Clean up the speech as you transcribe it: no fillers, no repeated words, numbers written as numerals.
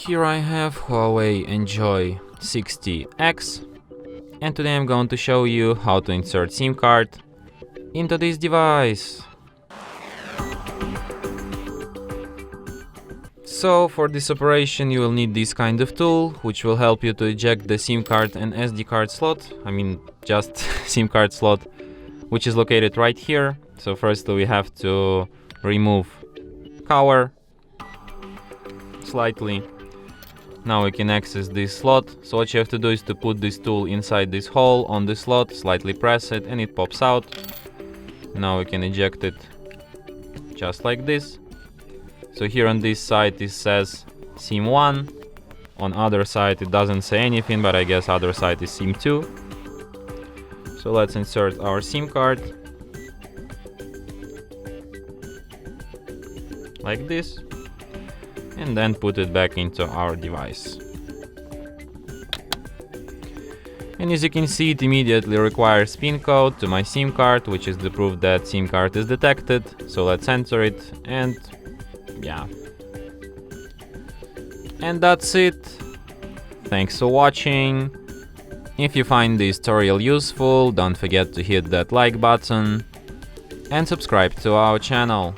Here I have HUAWEI Enjoy 60X, and today I'm going to show you how to insert SIM card into this device. So for this operation you will need this kind of tool, which will help you to eject the SIM card and SD card slot. I mean just SIM card slot, which is located right here. So firstly we have to remove cover slightly. Now we can access this slot. So what you have to do is to put this tool inside this hole on the slot, slightly press it and it pops out. Now we can eject it just like this. So here on this side it says SIM 1, on other side it doesn't say anything, but I guess other side is SIM 2. So let's insert our SIM card like this, and then put it back into our device. And as you can see, it immediately requires PIN code to my SIM card, which is the proof that SIM card is detected. So let's enter it, and yeah. And that's it. Thanks for watching. If you find this tutorial useful, don't forget to hit that like button and subscribe to our channel.